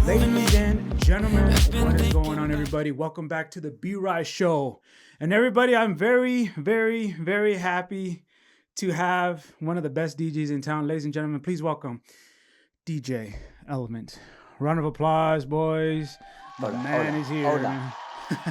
Ladies and gentlemen, what is going on, everybody? Welcome back to the B Rise Show. And everybody, I'm very, very, very happy to have one of the best DJs in town. Ladies and gentlemen, please welcome DJ Element. Round of applause, boys. My man is here, man.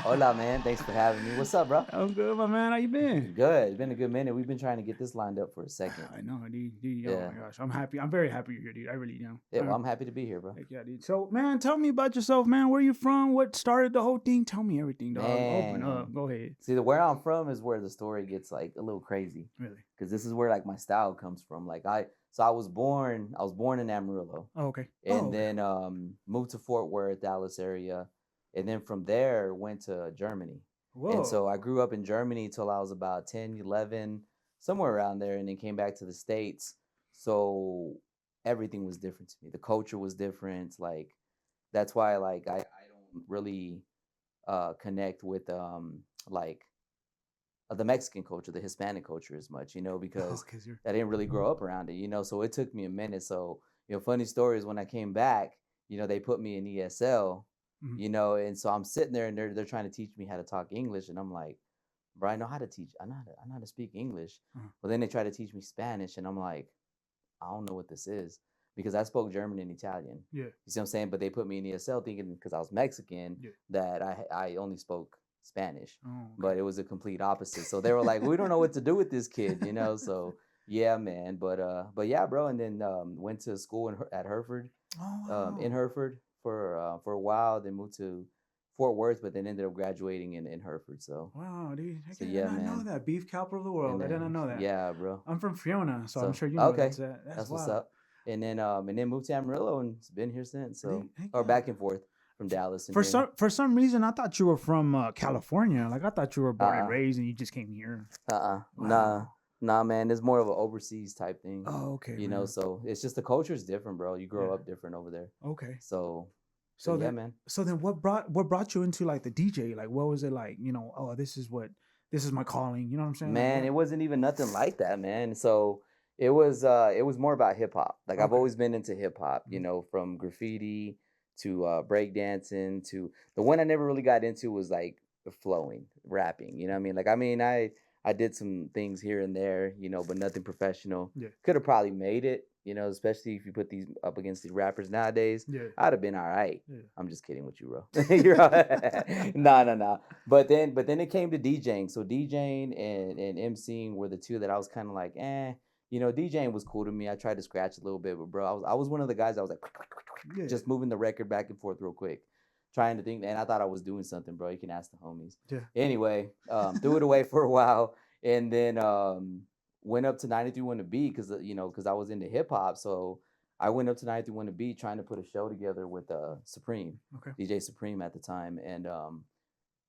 Hola, man. Thanks for having me. What's up, bro? I'm good, my man. How you been? Good. It's been a good minute. We've been trying to get this lined up for a second. I know, dude. Oh Yeah. my gosh, I'm happy. I'm very happy you're here, dude. I really am. Yeah, well, I'm happy to be here, bro. Heck yeah, dude. So, man, tell me about yourself, man. Where you from? What started the whole thing? Tell me everything, dog. Open up. Man. Go ahead. See, where I'm from is where the story gets like a little crazy. Really? Because this is where like my style comes from. I was born in Amarillo. Oh, okay. And then moved to Fort Worth, Dallas area. And then from there went to Germany. Whoa. And so I grew up in Germany till I was about 10, 11, somewhere around there, and then came back to the States. So everything was different to me. The culture was different. Like that's why like I don't really connect with like the Mexican culture, the Hispanic culture as much, because I didn't really grow up around it, so it took me a minute. So, funny story is when I came back, they put me in ESL, and so I'm sitting there and they're trying to teach me how to talk English, and I'm like, bro, I know how to teach, I know how to speak English. But then they try to teach me Spanish, and I'm like, I don't know what this is, because I spoke German and Italian. Yeah. You see what I'm saying? But they put me in ESL thinking because I was Mexican that I only spoke Spanish. Oh, okay. But it was a complete opposite. So they were like, we don't know what to do with this kid, So yeah, man. But yeah, bro. And then went to school at Hereford, in Hereford for a while. Then moved to Fort Worth, but then ended up graduating in Hereford. So wow, dude. I did yeah, not know that. Beef capital of the world. I did not know that. Yeah, bro. I'm from Fiona, so I'm sure you know okay. That's what's up. And then moved to Amarillo and it's been here since. So back and forth from Dallas. And for some reason, I thought you were from California. Like I thought you were born and raised, and you just came here. Wow. Nah, man. It's more of an overseas type thing. Oh, okay. So it's just the culture is different, bro. You grow up different over there. Okay. So then, yeah, man. So then, what brought you into like the DJ? Like, what was it like? Oh, this is my calling. You know what I'm saying? Man, it wasn't even nothing like that, man. So it was more about hip hop. Like I've always been into hip hop. From graffiti to breakdancing to the one I never really got into was like the flowing, rapping. You know what I mean? Like I did some things here and there, but nothing professional. Yeah. Could have probably made it, especially if you put these up against these rappers nowadays. Yeah. I'd have been all right. Yeah. I'm just kidding with you, bro. You're right. No. But then it came to DJing. So DJing and MCing were the two that I was kind of like, DJing was cool to me. I tried to scratch a little bit, but bro, I was one of the guys that was like, just moving the record back and forth real quick, trying to think, and I thought I was doing something, bro. You can ask the homies. Yeah. Anyway, threw it away for a while, and then went up to 93.1 The Beat because I was into hip hop. So I went up to 93.1 The Beat trying to put a show together with Supreme, DJ Supreme at the time, and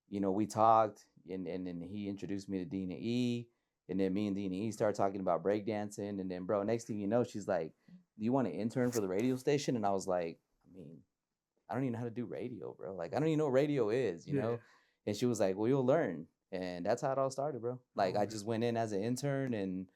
we talked, and then he introduced me to Dina E. And then me and Dina E started talking about breakdancing. And then, bro, next thing you know, she's like, do you want to intern for the radio station? And I was like, I don't even know how to do radio, bro. Like, I don't even know what radio is, you know? And she was like, well, you'll learn. And that's how it all started, bro. Like, I just went in as an intern, and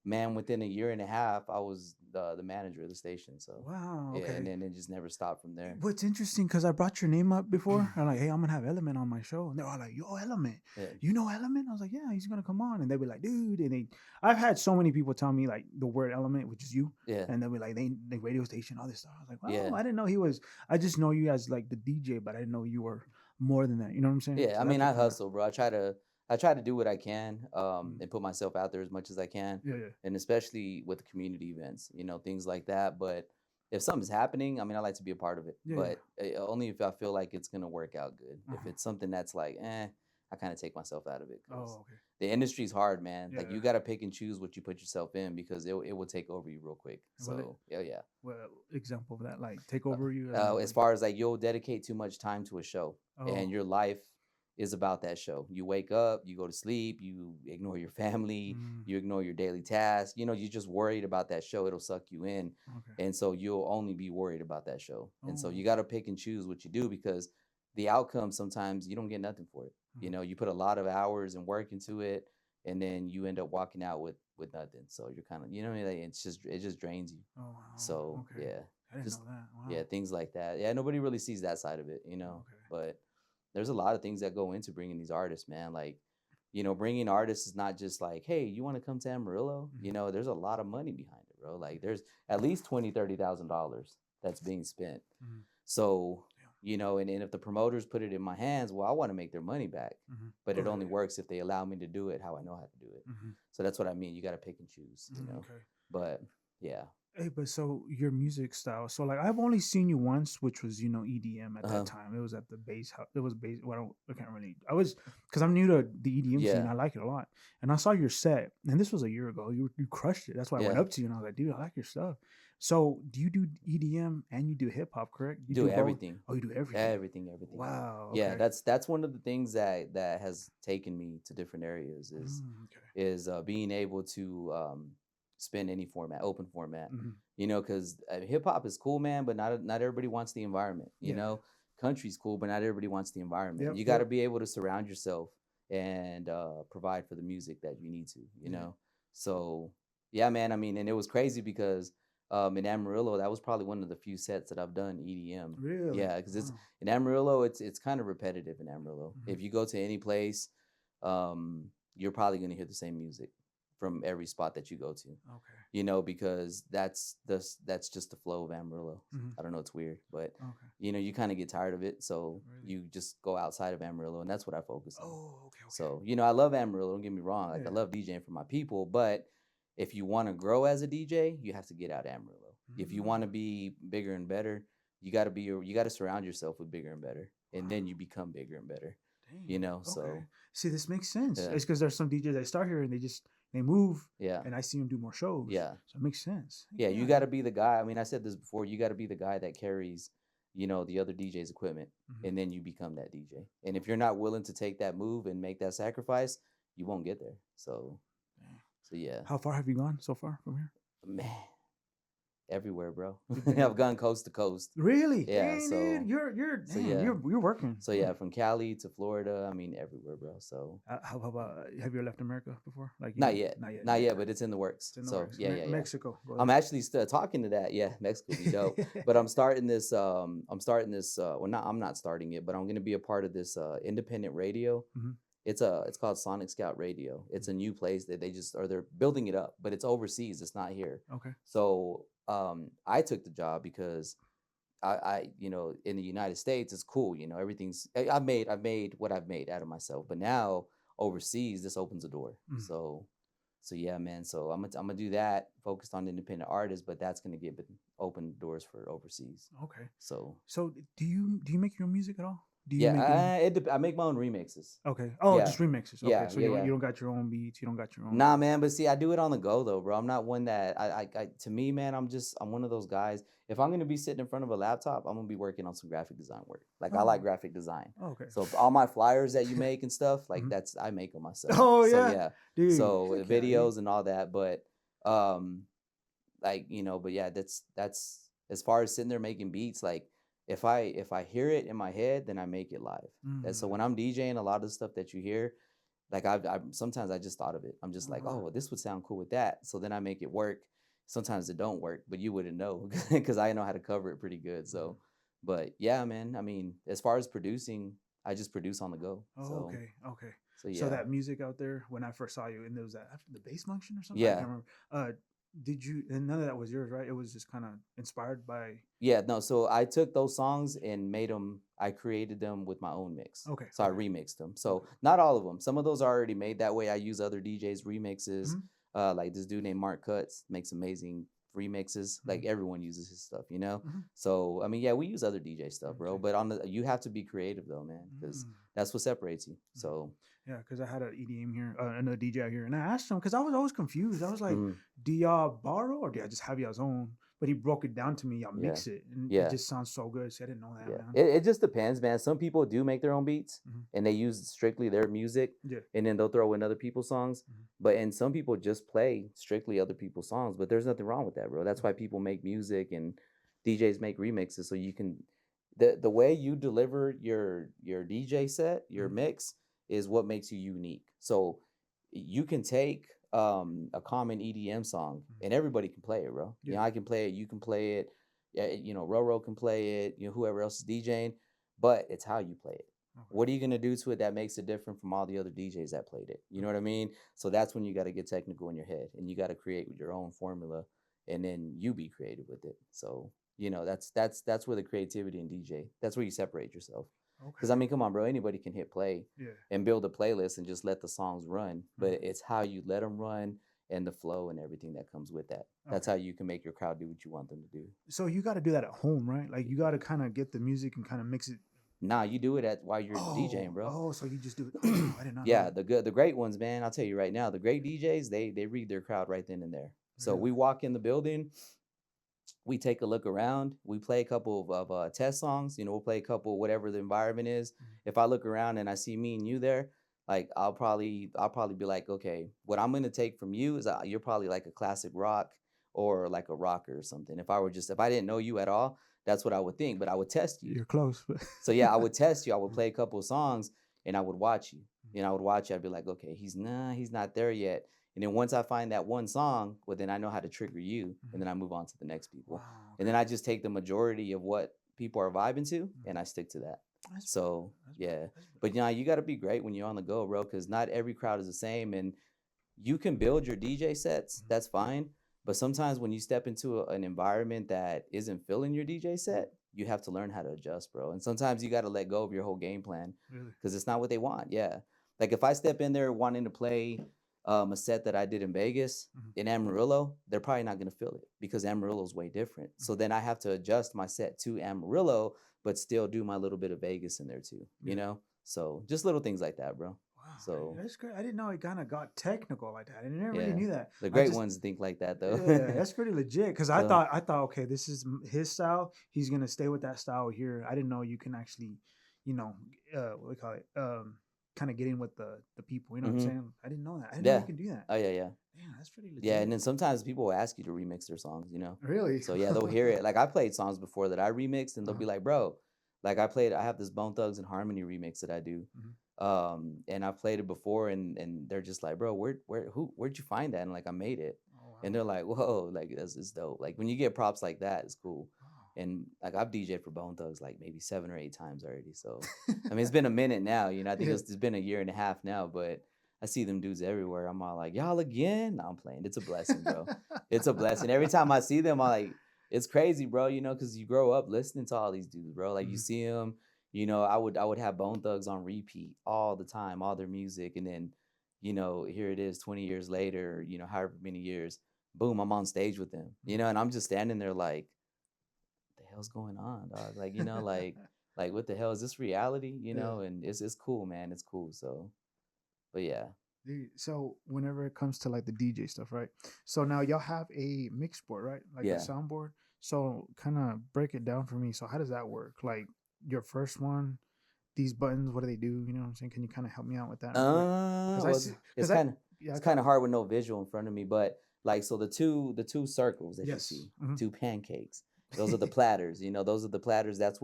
man, within a year and a half, I was the manager of the station. So wow, okay. Yeah, and then it just never stopped from there. What's interesting, because I brought your name up before. I'm like, hey, I'm gonna have Element on my show, and they're all like, yo, Element, you know Element? I was like, yeah, he's gonna come on, and they'd be like, dude, and I've had so many people tell me like the word Element, which is you, and they'll be like, the radio station, all this stuff. I was like, well, I didn't know he was. I just know you as like the DJ, but I didn't know you were more than that. You know what I'm saying? Yeah, so I hustle, bro. I try to do what I can and put myself out there as much as I can. Yeah. And especially with the community events, things like that. But if something's happening, I like to be a part of it. But only if I feel like it's going to work out good. If it's something that's like, I kind of take myself out of it. The industry's hard, man. Like you got to pick and choose what you put yourself in because it will take over you real quick. So, yeah. Well, example of that, like take over you? As far as like you'll dedicate too much time to a show and your life is about that show. You wake up, you go to sleep, you ignore your family, you ignore your daily tasks. You're just worried about that show. It'll suck you in. And so you'll only be worried about that show. And so you got to pick and choose what you do because the outcome sometimes you don't get nothing for it. You put a lot of hours and work into it and then you end up walking out with nothing. So you're kind of, it just drains you. Oh, wow. So, yeah. I didn't Just know that. yeah, Wow. things like that. Yeah, nobody really sees that side of it, you know. Okay. But there's a lot of things that go into bringing these artists, man. Like, bringing artists is not just like, hey, you want to come to Amarillo? Mhm. There's a lot of money behind it, bro. Like, there's at least $20,000, $30,000 that's being spent. Mhm. So, Yeah. and if the promoters put it in my hands, well, I want to make their money back. Mhm. But Oh, it hell only yeah. works if they allow me to do it how I know how to do it. Mhm. So that's what I mean. You got to pick and choose. Okay. But yeah. Hey, but so your music style. So like I've only seen you once, which was EDM at that Uh-huh. time. It was at the bass house. It was bass. Well, I can't really. I was because I'm new to the EDM scene. Yeah. I like it a lot, and I saw your set, and this was a year ago. You crushed it. That's why I went Yeah. up to you and I was like, dude, I like your stuff. So do you do EDM and you do hip hop? Correct? You Do do both. everything. Oh, you do everything. Everything. Wow. Yeah, Okay. that's one of the things that has taken me to different areas Okay. is being able to spin any format, open format. Hmm. Because hip hop is cool, man, but not everybody wants the environment. Yeah. Country's cool, but not everybody wants the environment. Yep. You got to Yep. be able to surround yourself and provide for the music that you need to. Yeah. So yeah, man. I mean, and it was crazy because in Amarillo, that was probably one of the few sets that I've done EDM. Really? Yeah, because it's Wow. in Amarillo, it's kind of repetitive in Amarillo. Hmm. If you go to any place, you're probably gonna hear the same music from every spot that you go to. Okay. Because that's just the flow of Amarillo. Hmm. I don't know, it's weird, but Okay. you kind of get tired of it, so Really? you just go outside of Amarillo, and that's what I focus on. Oh. Okay. Okay. So I love Amarillo. Don't get me wrong, like I Yeah. love DJing for my people, but if you want to grow as a DJ, you have to get out of Amarillo. If you want to Mm. be bigger and better, you got to surround yourself with bigger and better, and then Wow. you become bigger and better. Dang. Okay. So See, this makes sense. yeah, It's because there's some DJs that start here and they move, yeah, and I see them do more shows, yeah. so it makes sense. Yeah, you Yeah. got to be the guy. I mean, I said this before. You got to be the guy that carries, the other DJ's equipment, Hmm. and then you become that DJ. And if you're not willing to take that move and make that sacrifice, you won't get there. So yeah, How far have you gone so far from here? man, everywhere, bro. You've been I've gone coast to coast. really? Yeah, Dang, dude, so you're so damn, yeah, you're working. so yeah, from Cali to Florida. I mean, everywhere, bro. So How about have you left America before? Like not yet, not yet. not Yeah, yet, but it's in the works. it's in the So works. yeah, yeah, yeah. Mexico, go I'm there. actually still talking to that. Yeah, Mexico would be dope. But I'm starting this. Well, not I'm not starting it, but I'm gonna be a part of this independent radio. Mhm. It's called Sonic Scout Radio. It's a new place that they're building it up, but it's overseas. It's not here. Okay. So I took the job because I in the United States it's cool. Everything's I've made what I've made out of myself, but now overseas this opens a door. Mhm. So yeah, man. So I'm gonna do that, focused on independent artists, but that's gonna open doors for overseas. Okay. So So do you make your own music at all? Do you yeah, make any? I make my own remixes. Okay. Oh, Yeah, just remixes. Okay. yeah, So yeah, yeah. you don't got your own beats. You don't got your own. Nah, man, but see, I do it on the go though, bro. I'm not one that to me, man, I'm one of those guys. If I'm gonna be sitting in front of a laptop, I'm gonna be working on some graphic design work. Like I like Oh. graphic design. Okay. So all my flyers that you make and stuff, like Mhm. I make them myself. Oh So yeah, yeah. dude. So Heck yeah, dude. videos and all that, but um but yeah, that's as far as sitting there making beats, like if I hear it in my head, then I make it live. And so Mm. when I'm DJing, a lot of the stuff that you hear, like I sometimes I just thought of it. I'm just Oh like, wow. oh, this would sound cool with that. So then I make it work. Sometimes it don't work, but you wouldn't know because I know how to cover it pretty good. Mhm. So, but yeah, man. I mean, as far as producing, I just produce on the go. Oh, So, okay, okay. so So yeah, that music out there, when I first saw you, and there was that after the bass function or something. I yeah. can't remember. Did you? And none of that was yours, right? It was just kind of inspired by. Yeah, no. So I took those songs and made them. I created them with my own mix. Okay, So I okay, remixed them. So okay. not all of them. Some of those are already made that way. I use other DJs remixes. Hmm. Like this dude named Mark Cuts makes amazing remixes. Hmm. Like everyone uses his stuff. Hmm. So I mean, yeah, we use other DJ stuff, bro. Okay. But you have to be creative though, man, because Mm. that's what separates you. Mhm. So Yeah, because I had an EDM here, another DJ out here, and I asked him because I was always confused. I was like, mhm, "Do y'all borrow or do y'all just have y'all's own?" But he broke it down to me. Y'all yeah, mix it, and it yeah. just sounds so good. So I didn't know that, Yeah, man. it just depends, man. Some people do make their own beats Hmm. and they use strictly their music, Yeah. and then they'll throw in other people's songs. Hmm. And some people just play strictly other people's songs, but there's nothing wrong with that, bro. That's why people make music and DJs make remixes so you can the way you deliver your DJ set, your Hmm. mix is what makes you unique. So you can take a common EDM song Hmm. and everybody can play it, bro. Yeah. I can play it, you can play it, Yeah, Roro can play it, whoever else is DJing, but it's how you play it. Okay. What are you gonna do to it that makes it different from all the other DJs that played it? You know what I mean? So that's when you got to get technical in your head, and you got to create your own formula, and then you be creative with it. So that's where the creativity in DJ. That's where you separate yourself. Because I Okay. mean, come on, bro, anybody can hit play Yeah. and build a playlist and just let the songs run, but Mhm. it's how you let them run and the flow and everything that comes with that. That's Okay. how you can make your crowd do what you want them to do. So you got to do that at home, right? Like you got to kind of get the music and kind of mix it. Nah, you do it at while you're DJing, Oh, bro. oh, so you just do it. Oh wow, I did not know Yeah, that. the great ones, man. I'll tell you right now, the great DJs, they read their crowd right then and there. So Really? we walk in the building, we take a look around, we play a couple of test songs. We'll play a couple whatever the environment is. Mhm. If I look around and I see me and you there, like I'll probably be like, okay, what I'm gonna take from you is you're probably like a classic rock or like a rocker or something. If I didn't know you at all, that's what I would think. But I would test you. You're close. So yeah, I would test you. I would Mhm. play a couple of songs and I would watch you. I would watch you. I'd be like, okay, he's not there yet. And then once I find that one song, well, then I know how to trigger you, and Mhm. then I move on to the next people. Wow. And Okay. then I just take the majority of what people are vibing to, Mhm. and I stick to that. That's So that's yeah, that's but you got to be great when you're on the go, bro, because not every crowd is the same, and you can build your DJ sets. Mhm. That's fine. But sometimes when you step into an environment that isn't filling your DJ Mhm. set, you have to learn how to adjust, bro. And sometimes you got to let go of your whole game plan Really. because it's not what they want. Yeah. Like if I step in there wanting to play a set that I did in Vegas Mhm. in Amarillo, they're probably not going to feel it because Amarillo is way different. So Mhm. then I have to adjust my set to Amarillo, but still do my little bit of Vegas in there too, you Yeah. know? So just little things like that, bro. Wow, So that's great. I didn't know it kind of got technical like that. I never really yeah, knew that. the I great just ones think like that though. Yeah, that's pretty legit. Because I So thought I thought okay, this is his style. He's gonna stay with that style here. I didn't know you can actually, you know, what do you call it? Kind of get in with the people. You know what I'm hmm saying? I didn't know that. I didn't know you yeah. can do that. Oh yeah, yeah. Damn, that's pretty Yeah, and legit. then sometimes people will ask you to remix their songs. Really? So yeah, they'll hear it. Like I played songs before that I remixed and they'll Uh-huh. be like, "Bro, like I have this Bone Thugs and Harmony remix that I do." Mhm. And I've played it before and they're just like, "Bro, where'd you find that?" And like I made it. Oh And wow. they're like, "Whoa, like that's it's dope." Like when you get props like that, it's cool. Wow. And like I've DJed for Bone Thugs like maybe 7 or 8 times already. So I mean it's been a minute now. I think Yeah. it's been a year and a half now, but I see them dudes everywhere. I'm all like, y'all again? No, I'm playing. It's a blessing, bro. It's a blessing. Every time I see them, I like, it's crazy, bro, because you grow up listening to all these dudes, bro. Like you Mhm. see them, I would have Bone Thugs on repeat all the time, all their music. And then, here it is 20 years later, however many years, boom, I'm on stage with them, and I'm just standing there like, what the hell's going on, dog? Like what the hell is this reality? Yeah. And it's cool, man. It's cool. So, but yeah. Dude, so whenever it comes to like the DJ stuff, right? So now y'all have a mix board, right? Like a Yeah. soundboard. So kind of break it down for me. So how does that work? Like your first one, these buttons, what do they do? You know what I'm saying? Can you kind of help me out with that real quick? Because I Well, see, it's because I, kind of yeah, it's go kind ahead. of hard with no visual in front of me, but like so the two circles that you Yes. see, Hmm. two pancakes. Those are the platters. Those are the platters. That's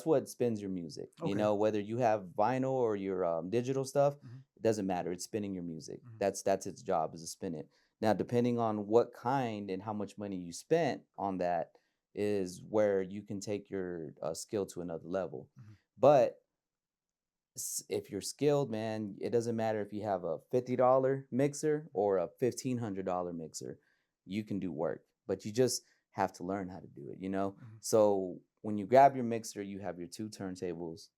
what spins your music. Okay. Whether you have vinyl or your digital stuff, Hmm. it doesn't matter. It's spinning your music. Hmm. That's its job is to spin it. Now, depending on what kind and how much money you spent on that, is where you can take your skill to another level. Hmm. But if you're skilled, man, it doesn't matter if you have a $50 mixer or a $1,500 mixer. You can do work, but you just have to learn how to do it. Hmm. So when you grab your mixer, you have your two turntables,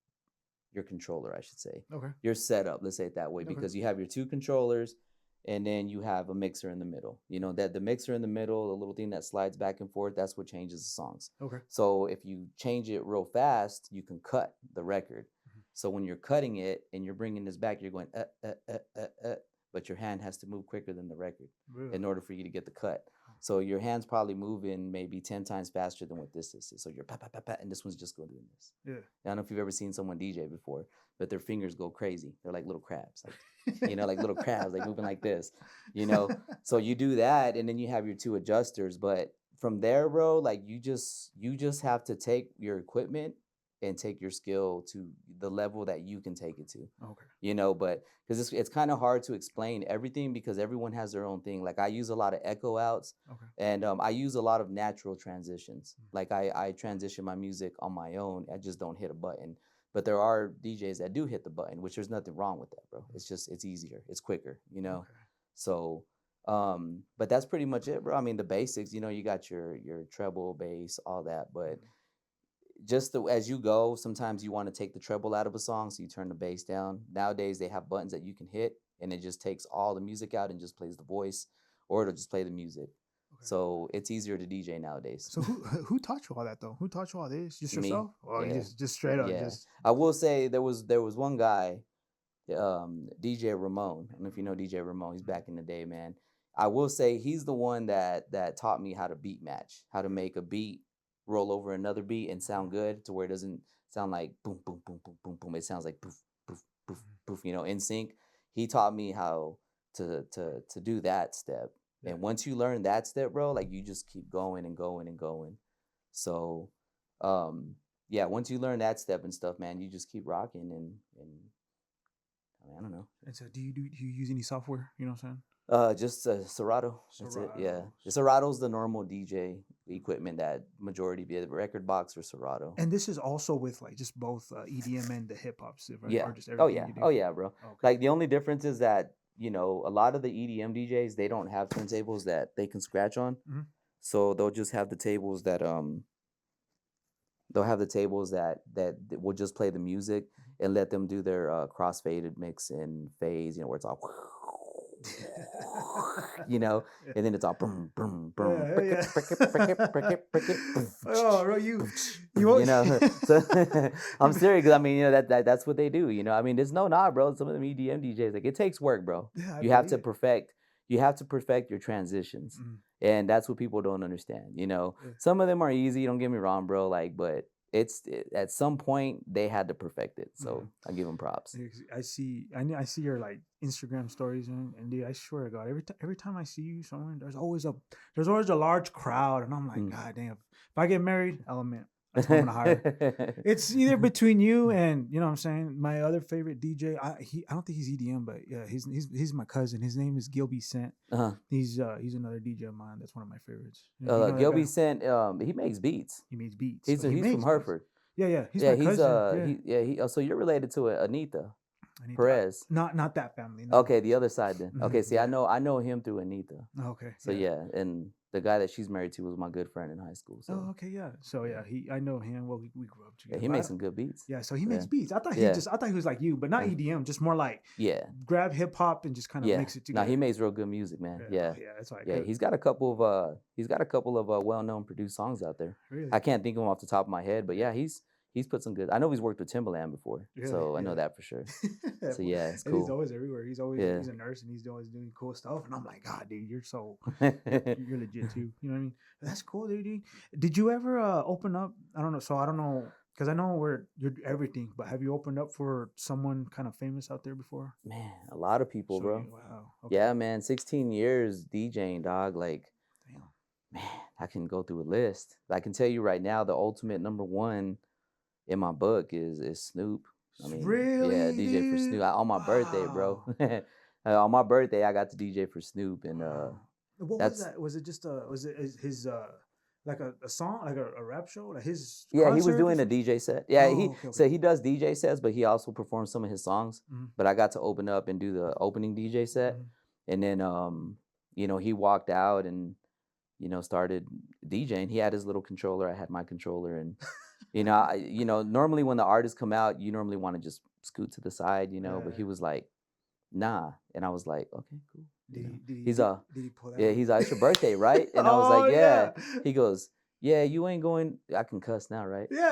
your controller, I should say, Okay. your setup. Let's say it that way, Okay. because you have your two controllers, and then you have a mixer in the middle. That the mixer in the middle, the little thing that slides back and forth, that's what changes the songs. Okay. So if you change it real fast, you can cut the record. Hmm. So when you're cutting it and you're bringing this back, you're going but your hand has to move quicker than the record Really? in order for you to get the cut. So your hand's probably moving maybe 10 times faster than what this is. So you're pa pa pa pa, and this one's just going doing this. Yeah. I don't know if you've ever seen someone DJ before, but their fingers go crazy. They're like little crabs, like little crabs, like moving like this. So you do that, and then you have your two adjusters. But from there, bro, like you just have to take your equipment and take your skill to the level that you can take it to. Okay. But because it's kind of hard to explain everything because everyone has their own thing. Like I use a lot of echo outs, Okay. and I use a lot of natural transitions. Like I transition my music on my own. I just don't hit a button. But there are DJs that do hit the button, which there's nothing wrong with that, bro. It's easier, it's quicker. Okay. So but that's pretty much it, bro. I mean the basics, you got your treble, bass, all that, but just as you go, sometimes you want to take the treble out of a song, so you turn the bass down. Nowadays, they have buttons that you can hit, and it just takes all the music out and just plays the voice, or it'll just play the music. Okay. So it's easier to DJ nowadays. So who taught you all that though? Who taught you all this? Just Me, yourself? Or you yeah, just straight up yeah. just I will say there was one guy, DJ Ramon. I don't know if you know DJ Ramon. He's back in the day, man. I will say he's the one that taught me how to beat match, how to make a beat roll over another beat and sound good to where it doesn't sound like boom, boom, boom, boom, boom, boom. It sounds like poof, poof, poof, poof, in sync. He taught me how to do that step. Yeah. And once you learn that step, bro, like you just keep going and going and going. So yeah, once you learn that step and stuff, man, you just keep rocking and I don't know. And so do you use any software? You know what I'm saying? Just Serato. That's it. Yeah, Serato. the Serato's the normal DJ equipment that majority be the record box or Serato. And this is also with like just both EDM and the hip hop stuff, right? Yeah. Or just Oh everything yeah. you do? Oh yeah, bro. Okay. Like the only difference is that a lot of the EDM DJs they don't have turntables that they can scratch on, so they'll just have the tables that will just play the music and let them do their cross-faded mix and phase, where it's all and then it's all boom, boom, boom. Yeah. Oh, Oh, bro, you So I'm serious because I mean, that's what they do. I mean, there's no bro. Some of them EDM DJs, like it takes work, bro. Yeah, I You have to believe it. perfect. You have to perfect your transitions, and that's what people don't understand. Yeah. Some of them are easy. Don't get me wrong, bro. Like, but at some point they had to perfect it. So I give them props. I see your like Instagram stories, and dude, I swear to God, every time I see you somewhere, there's always a large crowd, and I'm like, God damn, if I get married, Element, that's what I'm gonna hire. It's either between you and you know what I'm saying. My other favorite DJ, I don't think he's EDM, but yeah, he's my cousin. His name is Gilby Sant. He's another DJ of mine. That's one of my favorites. You know that Gilby guy? Sant, he makes beats. He makes beats. He's So he he's makes from beats. Hereford. Yeah, he's my cousin. So you're related to Anita Anita, Perez. not that family. No. Okay, the other side then. Okay, see, yeah. I know him through Anita. Okay. So yeah, and the guy that she's married to was my good friend in high school. So. Oh, okay, yeah. So yeah, I know him. Well, we grew up together. Yeah, he makes some good beats. Yeah, so he makes beats. I thought he was like you, but not EDM, just more like grab hip hop and just kind of mix it together. No, he makes real good music, man. Yeah, that's why. He's got a couple of well-known produced songs out there. Really? I can't think of them off the top of my head, but yeah, he's put some good. I know he's worked with Timbaland before, so I know that for sure. So yeah, it's cool. He's always everywhere. He's a nurse and he's always doing cool stuff. And I'm like, God, dude, you're you're legit too. You know what I mean? That's cool, dude. Did you ever open up? I don't know. So I don't know because I know you're everything. But have you opened up for someone kind of famous out there before? Man, a lot of people, bro. Wow. Okay. Yeah, man. 16 years DJing, dog. Like, damn. Man, I can go through a list. I can tell you right now, the ultimate number one in my book is Snoop. I mean, really? Yeah, DJ for Snoop. On my birthday, bro. On my birthday, I got to DJ for Snoop, and what was that? Was it just his like a song, like a rap show, like his? Yeah, he was doing a DJ set. Yeah, okay. So he does DJ sets, but he also performs some of his songs. But I got to open up and do the opening DJ set, and then he walked out and started DJing. He had his little controller. I had my controller, and normally when the artists come out, you normally want to just scoot to the side, but he was like, nah, and I was like, okay, cool. Did he He's pull that? Yeah, he's it's your birthday, right? And I was like, yeah. He goes, yeah, you ain't going. I can cuss now, right? Yeah.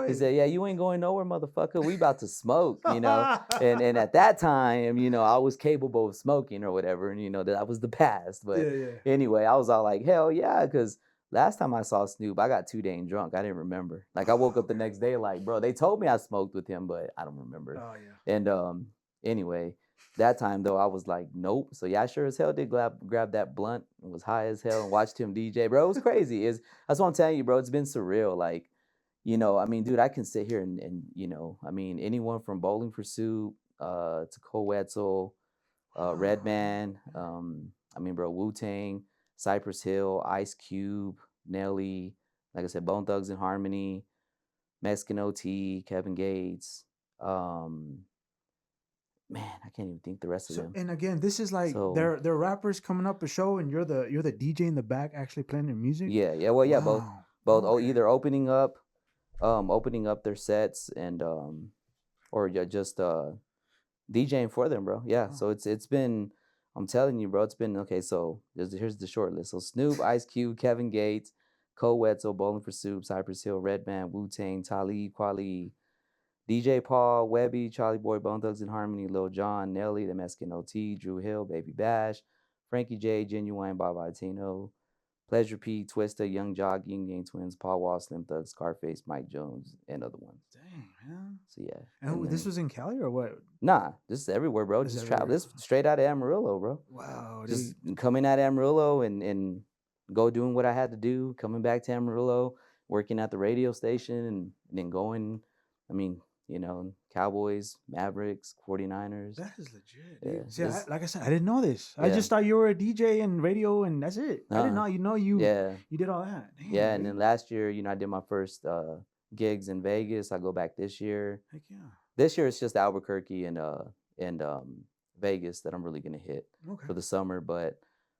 He said, yeah, you ain't going nowhere, motherfucker. We about to smoke, and at that time, I was capable of smoking or whatever, and that was the past. But anyway, I was all like, hell yeah, because last time I saw Snoop, I got too dang drunk. I didn't remember. Like I woke up the next day, like, bro, they told me I smoked with him, but I don't remember. Oh yeah. And anyway, that time though, I was like, nope. So yeah, I sure as hell did grab that blunt and was high as hell and watched him DJ, bro. It was crazy. That's what I'm telling you, bro. It's been surreal. Like, I mean, dude, I can sit here and I mean, anyone from Bowling for Soup to Coetzel, Wow, Redman, I mean, bro, Wu Tang, Cypress Hill, Ice Cube, Nelly, like I said, Bone Thugs and Harmony, Mexican OT, Kevin Gates. Um, man, I can't even think the rest of So them. and again, this is like So they're rappers coming up a show, and you're the DJ in the back actually playing their music. yeah, yeah, well, yeah, both, Wow. both. Oh, Okay. either opening up their sets and or just DJing for them, bro. Yeah. Wow. So it's been, I'm telling you, bro, it's been okay. So here's the short list. So Snoop, Ice Cube, Kevin Gates, Cole Wetzel, Bowling for Soup, Cypress Hill, Redman, Wu Tang, Talib Kweli, DJ Paul, Webby, Charlie Boy, Bone Thugs and Harmony, Lil Jon, Nelly, The Mexican OT, Drew Hill, Baby Bash, Frankie J, Genuine, Bob Latino, Pleasure P, Twista, Young Jock, Yin Gang Twins, Paul Wall, Slim Thug, Scarface, Mike Jones, and other ones. Dang, man. So yeah, And and this then was in Cali or what? nah, this is everywhere, bro. This is Just travel. everywhere. This straight out of Amarillo, bro. Wow, Just dude. coming out of Amarillo and go doing what I had to do. Coming back to Amarillo, working at the radio station, and then going. I mean, Cowboys, Mavericks, 49ers. That is legit, Yeah, dude. See, it's like I said, I didn't know this. I yeah, just thought you were a DJ and radio, and that's it. I didn't know. yeah, You did all that. yeah. Damn, And then dude. last year, I did my first gigs in Vegas. I go back this year. Heck yeah. This year it's just Albuquerque and Vegas that I'm really gonna hit Okay. for the summer, but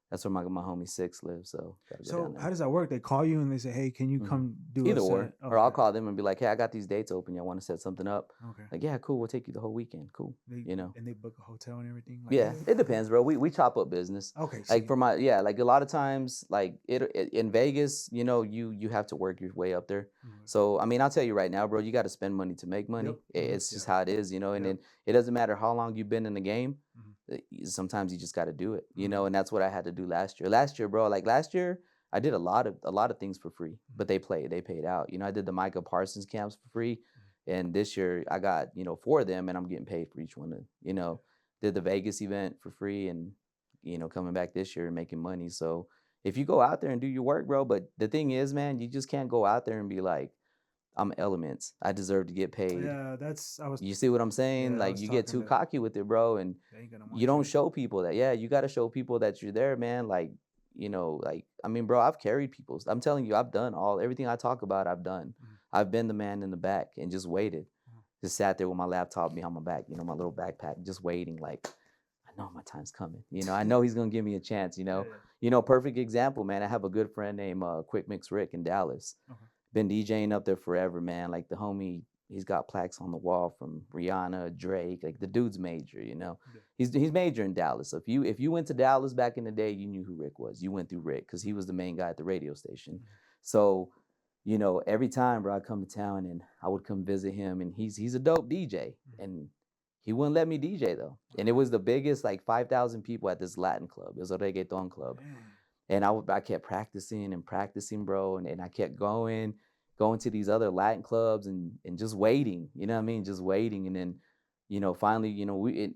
that's where my homie Six lives, so gotta go down So how there. does that work? They call you and they say, "Hey, can you hmm come do a Either or, set?" or I'll Okay. call them and be like, "Hey, I got these dates open. Y'all want to set something up?" Okay. Like, yeah, cool. We'll take you the whole weekend. Cool. They You know. and they book a hotel and everything. Like, Yeah, hey, it okay. depends, bro. We chop up business. Okay. Like See. for my like a lot of times, like in Vegas, you have to work your way up there. Okay. So I mean, I'll tell you right now, bro, you got to spend money to make Yep. money. It's Yeah. just how it is, and Yep. then it doesn't matter how long you've been in the game. Hmm. Sometimes you just got to do it, Okay. and that's what I had to do last year. Last year, bro, like last year, I did a lot of things for free, but they paid out. I did the Micah Parsons camps for free, and this year I got 4 of them, and I'm getting paid for each one. Did the Vegas event for free, and coming back this year and making money. So if you go out there and do your work, bro, but the thing is, man, you just can't go out there and be like, I'm Elements. I deserve to get paid. Yeah. That's. I was. You see what I'm saying? Yeah. I Like was you get talking too to. cocky with it, bro, and They ain't gonna you want don't you. show people that. Yeah, you got to show people that you're there, man. Like, like I mean, bro, I've carried people. I'm telling you, I've done everything I talk about, I've done. Mhm. I've been the man in the back and just waited. Mhm. Just sat there with my laptop behind my back, my little backpack, just waiting like I know my time's coming. I know he's gonna give me a chance. Yeah. Yeah. Perfect example, man. I have a good friend named Quick Mix Rick in Dallas. Okay. Been DJing up there forever, man. Like the homie, he's got plaques on the wall from Rihanna, Drake. Like the dude's major. Yeah. He's major in Dallas. So if you went to Dallas back in the day, you knew who Rick was. You went through Rick because he was the main guy at the radio station. Mhm. So every time, bro, I come to town and I would come visit him, and he's a dope DJ, Mhm. and he wouldn't let me DJ though. And it Okay. was the biggest, like 5,000 people at this Latin club. It was a reggaeton club, Dang. and I kept practicing and practicing, bro, and I kept going to these other Latin clubs and just waiting. You know what I mean? Just waiting, and then. Finally,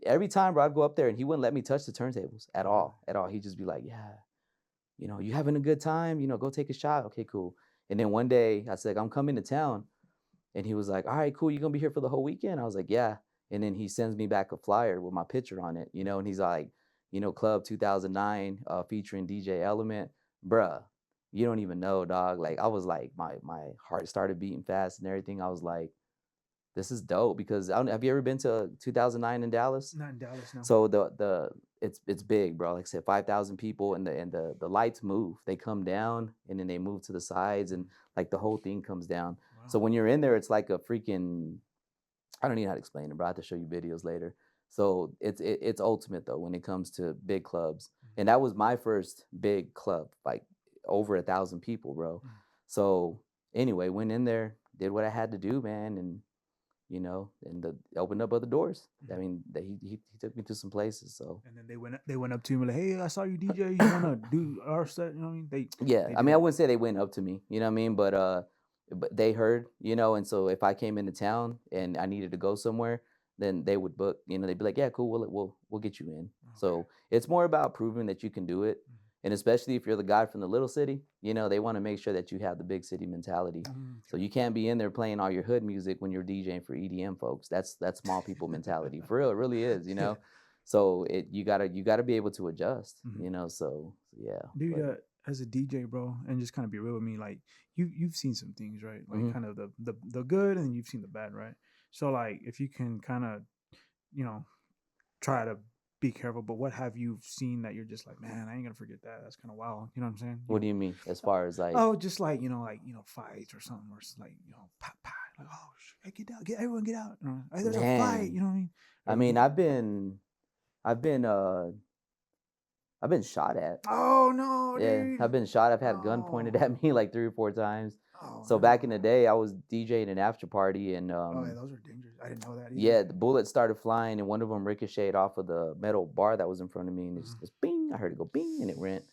every time, bro, I'd go up there and he wouldn't let me touch the turntables at Really. all, at all. He'd just be like, "Yeah, you having a good time? Go take a shot. Okay, cool." And then one day I said, "I'm coming to town." And he was like, "All right, cool. You gonna be here for the whole weekend?" I was like, "Yeah." And then he sends me back a flyer with my picture on it, and he's like, Club 2009 featuring DJ Element. Bruh, you don't even know, dog. Like, I was like, my heart started beating fast and everything. I was like, this is dope because have you ever been to 2009 in Dallas? Not in Dallas, no. So it's big, bro. Like I said, 5,000 people, and the lights move. They come down and then they move to the sides, and like the whole thing comes down. So Wow. when you're in there, it's like a freaking, I don't even know how to explain it, bro. I have to show you videos later. So it's ultimate though when it comes to big clubs, and that was my first big club, like over 1,000 people, bro. Mhm. So anyway, went in there, did what I had to do, man, and and opened up other doors. I Mhm. mean, he took me to some places. So And then they went up to him like, "Hey, I saw you DJ. You wanna do our set?" You know what I mean? yeah, They I mean, I did. wouldn't say they went up to me, you know what I mean, but they heard, and so if I came into town and I needed to go somewhere, then they would book, they'd be like, yeah, cool, we'll get you in. Okay. So it's more about proving that you can do it, And especially if you're the guy from the little city, they want to make sure that you have the big city mentality. So Okay. you can't be in there playing all your hood music when you're DJing for EDM folks. That's small people mentality. For real, it really is, Yeah. So you gotta be able to adjust, Mhm. So yeah. Dude, But as a DJ, bro, and just kind of be real with me, like you've seen some things, right? Like mhm. kind of the good, and you've seen the bad, right? So like if you can kind of, you know, try to be careful, but what have you seen that you're just like, man, I ain't gonna forget that. That's kind of wild. You know what I'm saying? What do you mean as far as like? Oh, just like fights or something, or it's like pop, pop, like oh, hey, get out, get everyone, get out. Hey, there's a fight. You Man, know what I mean? I Or, mean, I've been I've been shot at. oh no, Yeah, dude. I've been shot. I've had a gun pointed Oh, at me like 3 or 4 times. oh So back in the no. day, I was DJing an after party, and Oh yeah, those are dangerous. I didn't know that either. yeah, the bullets started flying, and one of them ricocheted off of the metal bar that was in front of me, and it just Mhm. goes bing. I heard it go bing, and it went.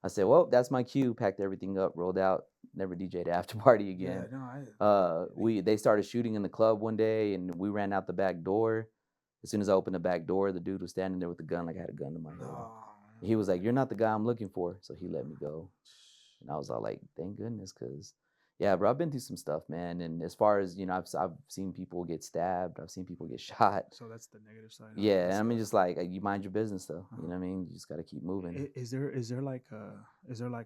I said, "Well, that's my cue." Packed everything up, rolled out, never DJ'd after party Yeah, again. no, I. They started shooting in the club one day, and we ran out the back door. As soon as I opened the back door, the dude was standing there with a gun, like I had a gun to my head. Oh, He was like, "You're not the guy I'm looking for," so he let me go. And I was all like, "Thank goodness," because yeah, bro, I've been through some stuff, man. And as far as I've seen people get stabbed, I've seen people get shot. so that's the negative side, huh? Yeah, and That's I mean, the. just like you mind your business, though. You know Uh-huh. what I mean? You just got to keep moving. Is there like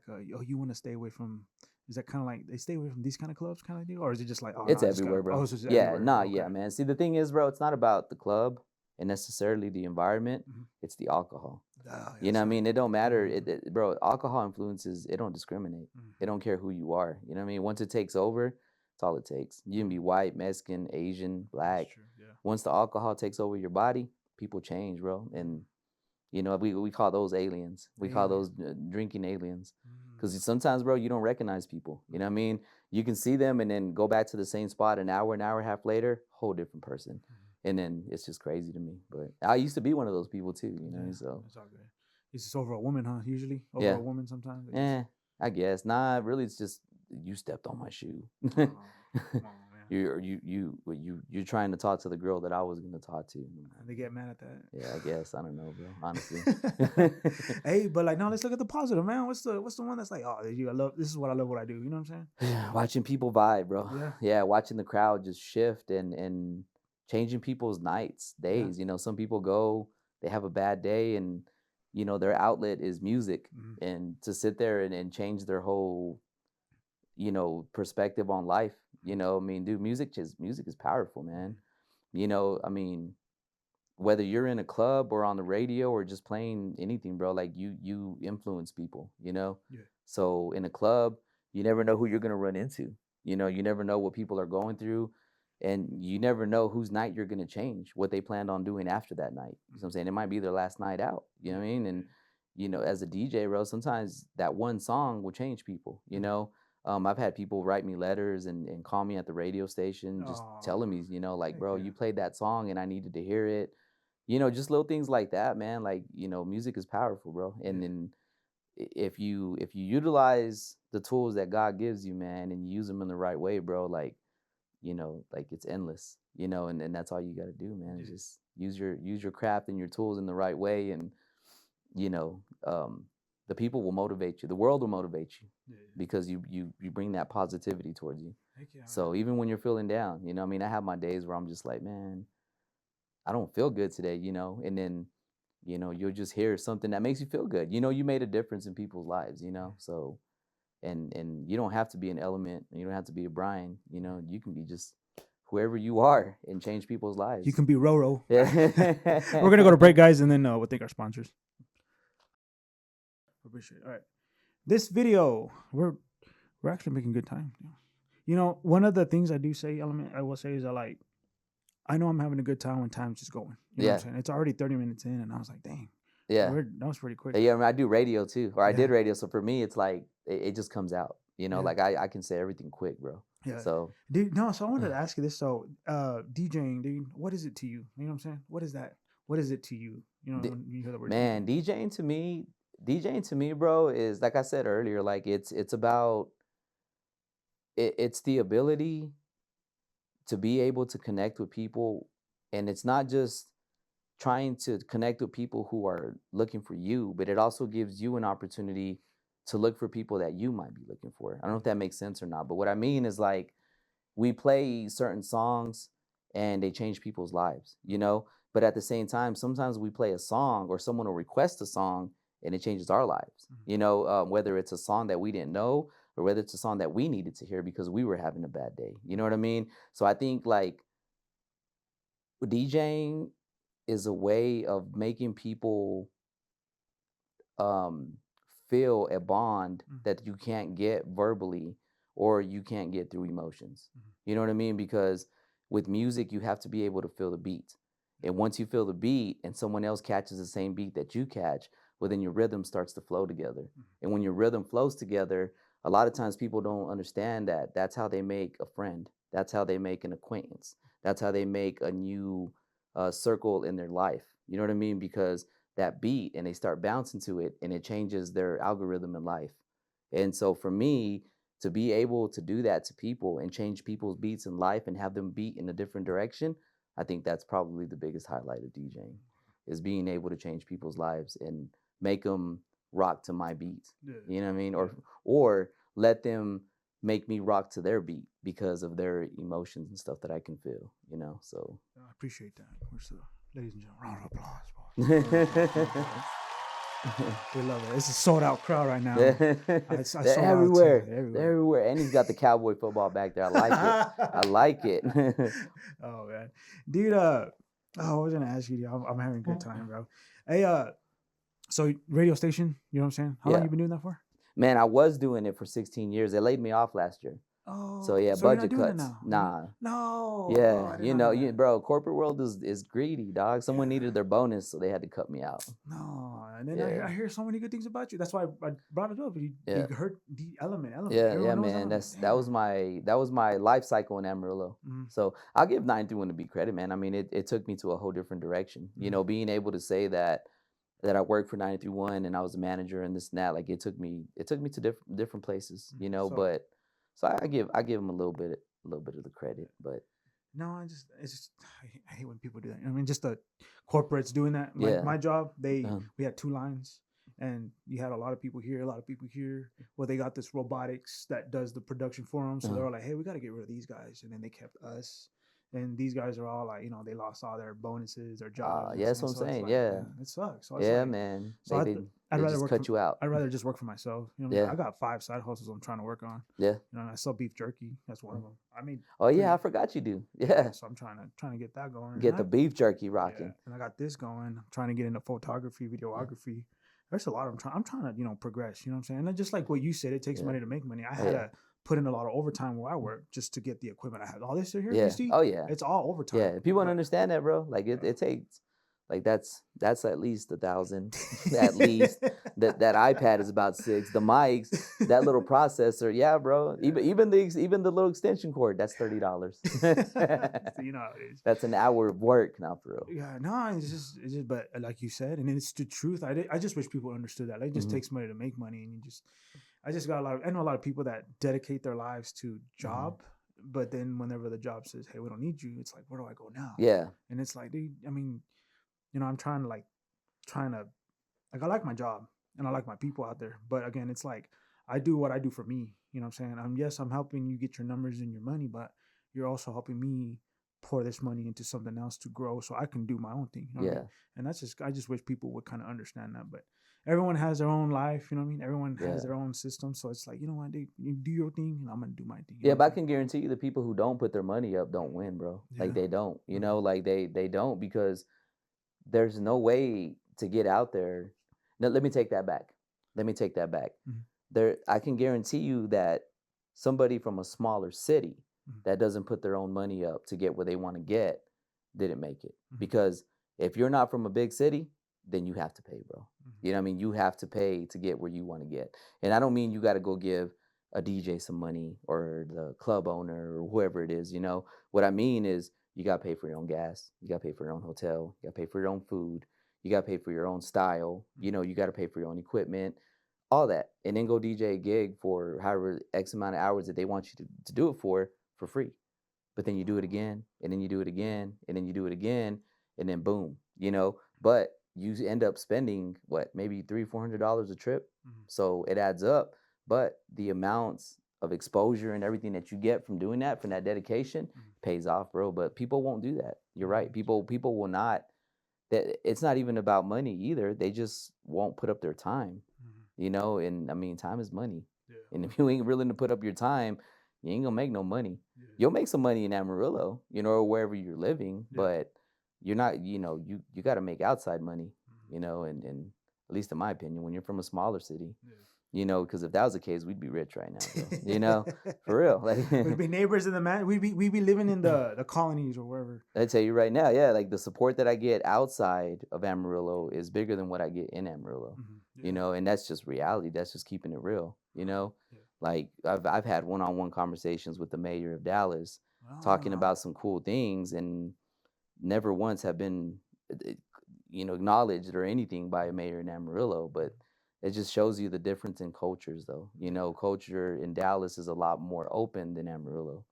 oh, you want to stay away from? Is that kind of like they stay away from these kind of clubs, kind of deal, or is it just like, oh no, It's I just gotta, everywhere, oh, bro. it's just Yeah, everywhere? nah, Okay. yeah, man. See, the thing is, bro, it's not about the club and necessarily the environment. Mhm. It's the alcohol. Oh, You yes, know what I sir. mean? It don't matter, Mhm. bro. Alcohol influences. It don't discriminate. It Mhm. don't care who you are. You know what I mean? Once it takes over, it's all it takes. You can be Mhm. white, Mexican, Asian, That's black. true. Yeah. Once the alcohol takes over your body, people change, bro. Mhm. And we call those aliens. We call Alien. those drinking aliens. Mm. Because sometimes, bro, you don't recognize people. You know what I Mhm. mean? You can see them and then go back to the same spot an hour and a half later, whole different person. Mhm. And then it's just crazy to me. But I used to be one of those people too, Yeah, So it's all good. It's just over a woman, huh? Usually over yeah. a woman. Sometimes they just. Eh, I guess. Nah, really it's just you stepped on my shoe. Oh, come on, man. You're trying to talk to the girl that I was gonna talk to. I'm like, And they get mad at that. yeah, I guess. I don't know, bro. Honestly. Hey, but like, no, let's look at the positive, man. What's the one that's like, oh, I love this is what I love what I do. You know what I'm saying? Watching people vibe, bro. Yeah, Yeah, watching the crowd just shift and changing people's nights, yeah. days. Some people go, they have a bad day, and their outlet is music, Mhm. and to sit there and change their whole perspective on life. I mean, dude, music is powerful, man. Mhm. I mean, whether you're in a club or on the radio or just playing anything, bro, like you influence people. Yeah. So in a club, you never know who you're gonna run into. You never know what people are going through, and you never know whose night you're gonna change, what they planned on doing after that night. You know what I'm Mhm. saying? It might be their last night out. You know Yeah, what I mean? yeah. And as a DJ, bro, sometimes that one song will change people. Mhm. I've had people write me letters and call me at the radio station just Oh, telling me, like, heck bro, yeah. you played that song and I needed to hear it. Just little things like that, man. Like, music is powerful, bro. And Yeah. then if you utilize the tools that God gives you, man, and you use them in the right way, bro, like it's endless, and that's all you got to do, man, is Yeah. just use your craft and your tools in the right way. And you know, the people will motivate you. The world will motivate you Yeah. Yeah. because you bring that positivity towards you. Heck yeah, man. So even when you're feeling down, I mean, I have my days where I'm just like, man, I don't feel good today, and then, you'll just hear something that makes you feel good. You made a difference in people's lives. Mhm. So, and you don't have to be an Element, you don't have to be a Brian, Yeah. you can be just whoever you are and change people's You lives. can be Roro. We're gonna go Yeah. to break, guys, and then we'll thank our sponsors. Appreciate it. All right. This video, we're actually making good time. One of the things I do say, element I will say is that like I know I'm having a good time when time's just going. You know what I'm Yeah. saying? It's already 30 minutes in, and I was like, dang, Yeah. that was pretty quick. Yeah, I mean, I do radio too, or I Yeah, did radio. So for me, it's like it just comes out. yeah, Like I can say everything quick, bro. yeah. So Dude, no, so I wanted to ask you this. So, DJing, dude, what is it to you? You know what I'm saying? What is that? What is it to you? D- When you hear the word man, DJ? DJing to me, bro, is like I said earlier, like it's about it's the ability to be able to connect with people, and it's not just trying to connect with people who are looking for you, but it also gives you an opportunity to look for people that you might be looking for. I don't know if that makes sense or not, but what I mean is like we play certain songs and they change people's lives, you know? But at the same time, sometimes we play a song or someone will request a song and it changes our lives, Mhm. you know, whether it's a song that we didn't know or whether it's a song that we needed to hear because we were having a bad day. You know what I mean? So I think like DJing is a way of making people um, feel a bond Mhm. that you can't get verbally or you can't get through emotions. Mhm. You know what I mean? Because with music, you have to be able to feel the beat. And once you feel the beat and someone else catches the same beat that you catch, well, then your rhythm starts to flow together. Mhm. And when your rhythm flows together, a lot of times people don't understand that that's how they make a friend. That's how they make an acquaintance. That's how they make a new circle in their life. You know what I mean? Because that beat and they start bouncing to it and it changes their algorithm in life. And so for me, to be able to do that to people and change people's beats in life and have them beat in a different direction, I think that's probably the biggest highlight of DJing is being able to change people's lives and make them rock to my beat. Yeah. You know what I mean? Yeah. Or let them make me rock to their beat because of their emotions and stuff that I can feel, you know? So I appreciate that. Where's the ladies and gentlemen? Round of applause, boys. Round of applause. We love it. It's a sold out crowd right now. I They're sold out too. everywhere. They're Everywhere. everywhere. And he's got the cowboy football back there. I like it. I like it. Oh man, dude. I was gonna ask you. Dude, I'm having a good time, bro. Hey, so radio station. You know what I'm saying? How long Yeah. you been doing that for? Man, I was doing it for 16 years. They laid me off last year. So Oh, yeah, so you're not budget doing it cuts. now? Nah. No. Oh, Yeah, I did not know that. bro, corporate world is greedy, dog. Someone Yeah. needed their bonus, so they had to cut me out. No, and then Yeah. I hear so many good things about you. That's why I brought it up. You Yeah. heard the element, element. Yeah, yeah, Everyone knows man. element. That was Damn. my life cycle in Amarillo. Mm-hmm. So I'll give 931 a big credit, man. I mean, it took me to a whole different direction. You Mm-hmm. know, being able to say that I worked for 931 and I was a manager and this and that, like it took me to different places, you know. So But so I give them a little bit of the credit, but no, it's just I hate when people do that. I mean, just the corporates doing that. My yeah, job, um, we had two lines, and you had a lot of people here, a lot of people here. Well, they got this robotics that does the production for them, so uh, they were like, "Hey, we got to get rid of these guys," and then they kept us. And these guys are all like, they lost all their bonuses, their jobs. You know yeah, what I'm that's saying? what I'm So it's saying. like, Yeah, man, it sucks. So it's yeah, like, man. so I'd They rather just work for cut you out. I'd rather just work for myself. You know what I mean? Yeah, I got 5 side hustles I'm trying to work on. yeah. I sell beef jerky. That's one of them. I made Oh yeah, pretty I forgot you do. yeah, Yeah, so I'm trying to get that going. And get the beef jerky yeah, rocking. and I got this going. I'm trying to get into photography, Yeah, videography. There's a lot of I'm trying to, progress, you know what I'm saying? And just like what you said, it takes yeah. money to make money. I Oh had yeah, to put in a lot of overtime where I work just to get the equipment I have. All this here you yeah. see, Oh yeah. it's all overtime. Yeah, people don't But understand that, bro. Like yeah. it takes, like that's at least 1,000, at least. That iPad is about 6. The mics, that little processor, yeah, bro. Yeah. Even the little extension cord, that's $30. So you know how it is. That's an hour of work, now for real. Yeah, no, it's just, but like you said, and it's the truth. I just wish people understood that. Like, it just Hmm. takes money to make money, and I just got I know a lot of people that dedicate their lives to Hmm. job, but then whenever the job says, "Hey, we don't need you," it's like, where do I go now? Yeah, And it's like, dude, I mean, I'm trying to like I like my job and I like my people out there, but again, it's like I do what I do for me. You know what I'm saying? Yes, I'm helping you get your numbers and your money, but you're also helping me pour this money into something else to grow so I can do my own thing. You know what I mean? yeah, And I just wish people would kind of understand that. But everyone has their own life, you know what I mean? Everyone has yeah. their own system. So it's like, you know what, dude, you do your thing and I'm gonna do my thing. You know Yeah, what I'm but I saying? can guarantee you the people who don't put their money up don't win, bro. Like Yeah. they don't, Mm-hmm. like they don't because there's no way to get out there. No, let me take that back. Let me take that back. Mm-hmm. I can guarantee you that somebody from a smaller city Mm-hmm. that doesn't put their own money up to get where they want to get didn't make it. Mm-hmm. Because if you're not from a big city, then you have to pay, bro. Mm-hmm. You know what I mean? You have to pay to get where you want to get. And I don't mean you got to go give a DJ some money or the club owner or whoever it is, you know. What I mean is you got to pay for your own gas, you got to pay for your own hotel, you got to pay for your own food, you got to pay for your own style, you got to pay for your own equipment, all that. And then go DJ a gig for however X amount of hours that they want you to do it for free. But then you do it again, and then you do it again, and then you do it again, and then boom, but you end up spending what, maybe $300-400 a trip. Mhm. So it adds up. But the amounts of exposure and everything that you get from doing that, from that dedication, Mhm. pays off, bro. But people won't do that. You're right. Mhm. People will not. That it's not even about money either. They just won't put up their time, Mhm. And I mean, time is money. Yeah. And if you ain't willing to put up your time, you ain't gonna make no money. Yeah. You'll make some money in Amarillo, or wherever you're living, Yeah. but you're not, you got to make outside money, Mhm. and at least in my opinion, when you're from a smaller city, Yeah. because if that was the case, we'd be rich right now, bro. For real. Like, We'd be neighbors in the man. We'd be living in the colonies or wherever. I tell you right now, yeah, like the support that I get outside of Amarillo is bigger than what I get in Amarillo, Mhm. Yeah. and that's just reality. That's just keeping it real. Yeah. Like I've had one-on-one conversations with the mayor of Dallas, talking Ah. about some cool things, and never once have been, uh, acknowledged or anything by a mayor in Amarillo. But it just shows you the difference in cultures, though. Culture in Dallas is a lot more open than Amarillo.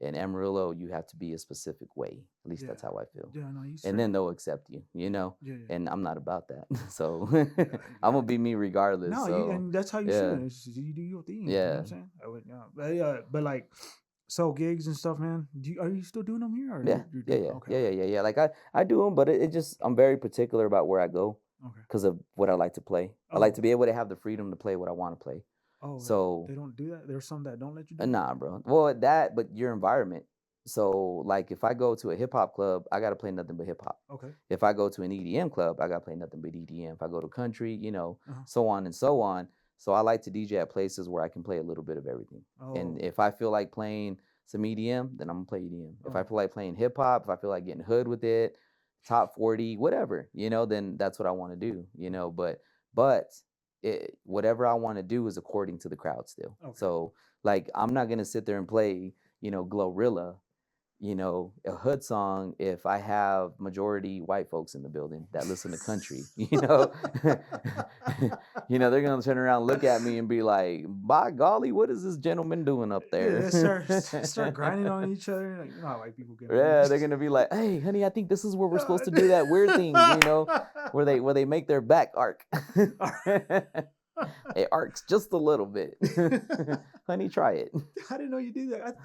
In Amarillo, you have to be a specific way. At least Yeah. that's how I feel. Yeah. No, you And straight. then they'll accept you. Yeah. Yeah. And I'm not about that. So Yeah. I'm Yeah. gonna be me regardless. No, you So and that's how you yeah, should. It's just, you do your thing. You know what yeah, I'm saying? I would, yeah. But like, so gigs and stuff, man. Are you still doing them here, or yeah, you're yeah, done? yeah, Okay, yeah, yeah, okay, yeah, yeah. Like I do them, but it just, I'm very particular about where I go okay. because of what I like to play. I Oh, like to okay. be able to have the freedom to play what I want to play. Oh, So they don't do that. There's some that don't let you do that. nah, bro. Well, that, but your environment. So, like, if I go to a hip hop club, I gotta play nothing but hip hop. Okay. If I go to an EDM club, I gotta play nothing but EDM. If I go to country, Uh-huh. so on and so on. So I like to DJ at places where I can play a little bit of everything. And Oh. if I feel like playing some EDM, then I'm gonna play EDM. If I Oh. feel like playing hip hop, if I feel like getting hood with it, top 40, whatever, then that's what I want to do. But whatever I want to do is according to the crowd still. Okay. So, like, I'm not gonna sit there and play, Glorilla, a hood song if I have majority white folks in the building that listen to country. They're gonna turn around, look at me, and be like, "By golly, what is this gentleman doing up Yeah, there?" they start grinding on each other. Like, you know how white people get on Yeah, you. they're gonna be like, "Hey, honey, I think this is where we're supposed to do that weird thing, where they make their back arc." It arcs just a little bit. Honey, try it. I didn't know you did that.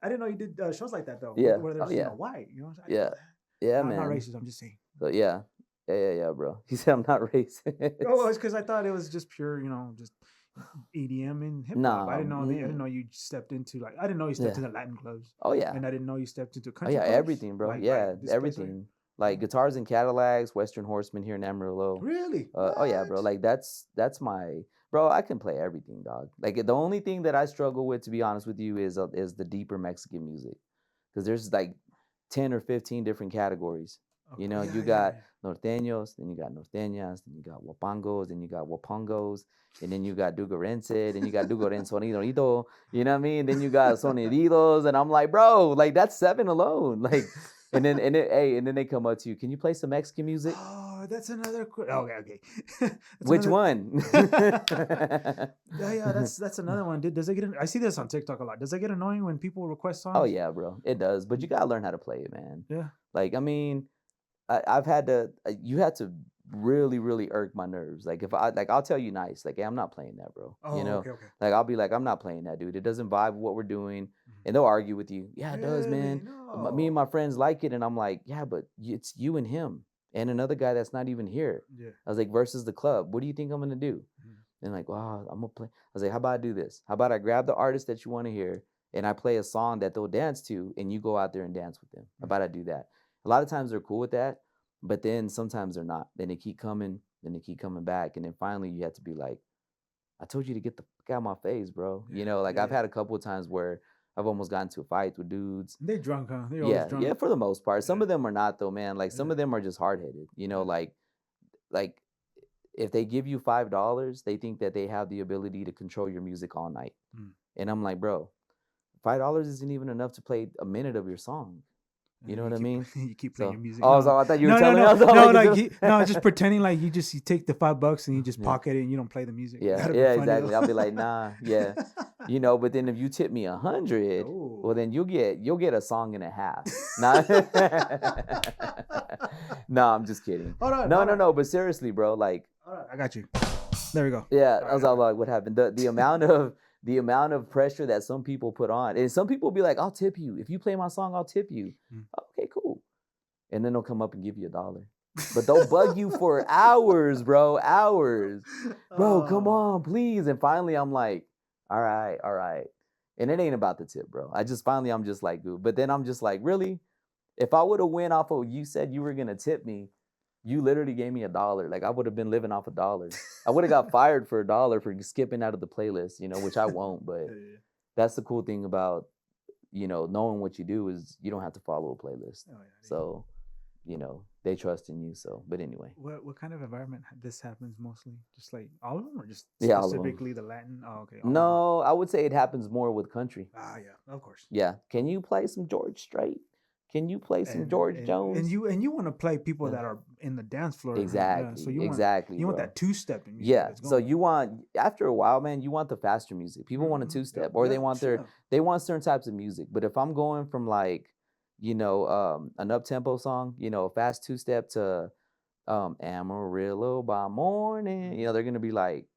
I didn't know you did shows like that though, Yeah. where Oh there's yeah. white. You know, I didn't know Yeah. that. Yeah, Not man. racist. I'm just saying. So yeah. Yeah, bro. He said I'm not Oh, racist. it's because I thought it was just pure, just EDM and hip hop. I Nah. didn't know I didn't know you stepped into like I didn't know you stepped Yeah. into Latin clubs, Oh yeah. and I didn't know you stepped into Oh country yeah. clubs Everything, bro. like Yeah, this place right here. everything. Like Oh, guitars and Cadillacs, Western Horseman here in Amarillo. really? Oh yeah, What? bro. Like that's my bro. I can play everything, dog. Like the only thing that I struggle with, to be honest with you, is the deeper Mexican music, because there's like 10 or 15 different categories. Okay. Oh, You yeah, yeah, got yeah. norteños, then you got norteñas, then you got wapangos, then you got wapongos, and then you got dugarense, then you got dugarensonidito. You know what I mean? Then you got soniditos, and I'm like, bro, like that's seven alone. Like, and then they come up to you, can you play some Mexican music? Oh, that's another. Okay, okay. That's Which another. one? Yeah, that's another one. Does it get? I see this on TikTok a lot. Does it get annoying when people request Oh songs? yeah, bro, it does. But you gotta learn how to play it, man. Yeah. Like, I mean, I've had to. You had to really, really irk my nerves. Like, if I like, I'll tell you nice, like, hey, I'm not playing that, bro. Oh, okay, okay. Like, I'll be like, I'm not playing that, dude. It doesn't vibe with what we're doing, Mhm. and they'll argue with you. Yeah, it does, Really? man. Me and No. my friends like it, and I'm like, yeah, but it's you and him and another guy that's not even here. Yeah. I was like, versus the club. What do you think I'm gonna do? Mhm. And like, wow, I'm gonna play. I was like, how about I do this? How about I grab the artist that you want to hear and I play a song that they'll dance to and you go out there and dance with them? How Mhm. about I do that? A lot of times they're cool with that, but then sometimes they're not. Then they keep coming, then they keep coming back. And then finally you have to be like, I told you to get the fuck out of my face, bro. Yeah, Like yeah, I've yeah. had a couple of times where I've almost gotten into a fight with dudes. They drunk, huh? They're always Yeah, drunk. yeah, for the most part. Some Yeah, of them are not though, man. Like some yeah, of them are just hard headed. yeah. Like if they give you $5, they think that they have the ability to control your music all night. Mm. And I'm like, bro, $5 isn't even enough to play a minute of your song. And You know then what I mean? you keep playing So, your music. oh, No, so I thought you were no, no, telling me. no, I was all no, like, like dude. no, just pretending like you take the $5 and you just Yeah. pocket it and you don't play the music. Yeah, That'd be yeah, funny exactly. I'll be though. like, nah, yeah, you know. But then if you tip me 100, well, Oh. then you'll get a song and a half. Nah, no, I'm just kidding. Hold on, No, hold no, on, no. But seriously, bro, like, hold on. I got you. There we go. yeah, All I right, was all all right. like, what happened? The amount of pressure that some people put on, and some people be like, I'll tip you if you play my song. I'll tip you. Mm. Okay, cool. And then they'll come up and give you $1. But they'll bug you for hours, bro. Hours. Bro, come Oh. on, please. And finally I'm like, all right, all right. And it ain't about the tip, bro. I'm just like, dude. But then I'm just like, really? If I would have went off of you said you were gonna tip me, you literally gave me $1. Like I would have been living off $1. I would have got fired for $1 for skipping out of the playlist, you know, which I won't, but Yeah. that's the cool thing about, you know, knowing what you do is you don't have to follow a playlist. Oh, yeah, So, you know, they trust in you. So, but anyway. What kind of environment this happens mostly? Just like all of them, or just Yeah, all of 'em. specifically the Latin? Oh, okay. All of 'em. No, I would say it happens more with country. Ah, yeah, of course. Yeah. Can you play some George Strait? Can you play some George Jones? And you want to play people Yeah. that are in the dance floor. Exactly. So exactly. you want bro. that 2-step music. Yeah. That's So going. you want after a while, man, you want the faster music. People want a 2-step, or they want sure. they want certain types of music. But if I'm going from like, you know, an up tempo song, you know, a fast 2-step to Amarillo by morning, you know, they're gonna be like,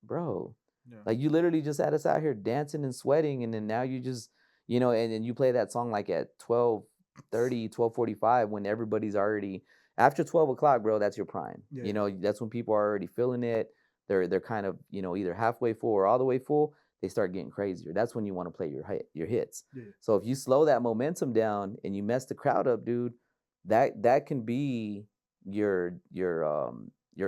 bro, Yeah. like you literally just had us out here dancing and sweating, and then now you just, you know, and then you play that song like at 12:30, 12:45 when everybody's already after 12 o'clock, bro. That's your prime. Yeah. You know, that's when people are already feeling it. They're kind of, you know, either halfway full or all the way full. They start getting crazier. That's when you want to play your hits. Yeah. So if you slow that momentum down and you mess the crowd up, dude, that can be your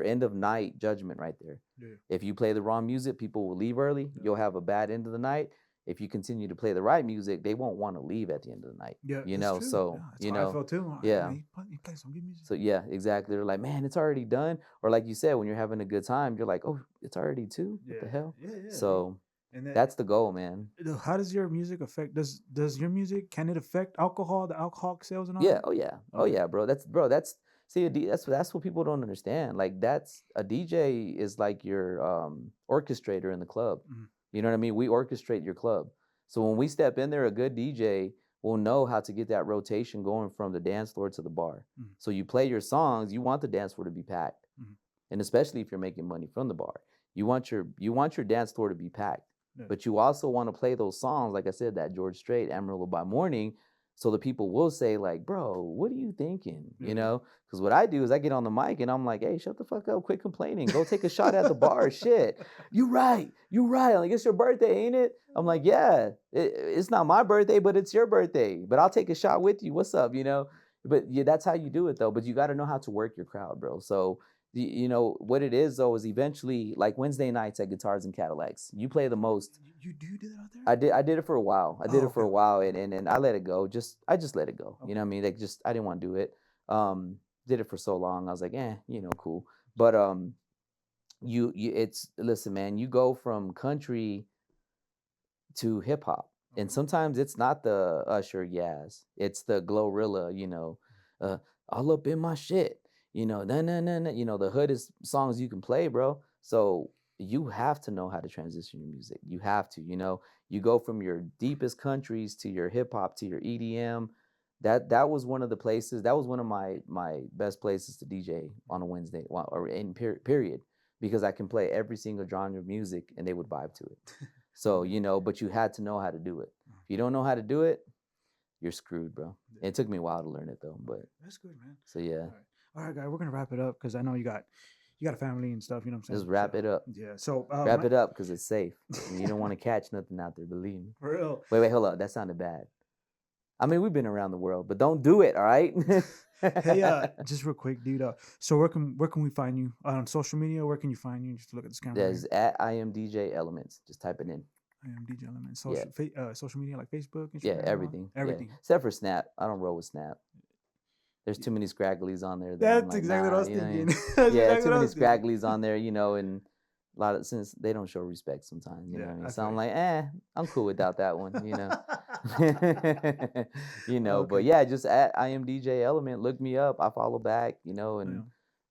end of night judgment right there. Yeah. If you play the wrong music, people will leave early. Yeah. You'll have a bad end of the night. If you continue to play the right music, they won't want to leave at the end of the night. Yeah, you that's know. true. So Yeah, that's you how know, I felt too. yeah. Man, he plays some good music. So yeah, exactly. They're like, man, it's already done. Or like you said, when you're having a good time, you're like, oh, it's already 2. What the hell? Yeah, yeah. So and that's the goal, man. How does your music affect? Does your music, can it affect the alcohol sales and all Yeah. that? Oh yeah. Oh Okay. yeah, bro. That's see that's what people don't understand. Like that's a DJ is like your orchestrator in the club. Mhm. You know what I mean? We orchestrate your club. So when we step in there, a good DJ will know how to get that rotation going from the dance floor to the bar. Mhm. So you play your songs, you want the dance floor to be packed. Mhm. And especially if you're making money from the bar. You want your dance floor to be packed. Yeah. But you also want to play those songs, like I said, that George Strait, Amarillo by Morning, so the people will say, like, bro, what are you thinking? Yeah. You know? Because what I do is I get on the mic and I'm like, hey, shut the fuck up, quit complaining. Go take a shot at the bar. Shit. You're right. You're right. I'm like, it's your birthday, ain't it? I'm like, yeah, it's not my birthday, but it's your birthday. But I'll take a shot with you. What's up? You know? But yeah, that's how you do it though. But you got to know how to work your crowd, bro. So you know what it is though is eventually like Wednesday nights at Guitars and Cadillacs. You play the most. You do that out there? I did it for a while. I did it for a okay. while, and I let it go. I just let it go. Okay. You know what I mean? Like I didn't want to do it. Did it for so long. I was like, you know, cool. But you it's listen, man. You go from country to hip hop, and sometimes it's not the Usher Yaz. It's the Glorilla. You know, all up in my shit. You know, nah. You know, the hoodest songs you can play, bro. So you have to know how to transition your music. You have to, you know, you go from your deepest countries to your hip hop to your EDM. That was one of the places. That was one of my best places to DJ on a Wednesday or in period, because I can play every single genre of music and they would vibe to it. So you know, but you had to know how to do it. If you don't know how to do it, you're screwed, bro. It took me a while to learn it though, but that's good, man. So yeah. All right, guys, we're gonna wrap it up because I know you got a family and stuff. You know what I'm saying? Just wrap it up. Yeah. So wrap it up because it's safe. And you don't want to catch nothing out there. Believe me. For real. Wait, hold up. That sounded bad. I mean, we've been around the world, but don't do it. All right. Hey, just real quick, dude. So where can we find you on social media? Where can you find you? Just look at this camera. There's at I am DJ Elements. Just type it in. I am DJ Elements. Social media like Facebook, Instagram. Yeah, everything. Everything. Yeah. Except for Snap. I don't roll with Snap. There's too many scragglies on there. That's like, exactly what I was you know thinking. what I mean? Yeah, too many scragglies on there, you know, and A lot of since they don't show respect sometimes, you know what I mean. So I'm feel like, I'm cool without that one, you know. You know, but Okay. yeah, just at I am DJ Element, look me up. I follow back, you know, Yeah. and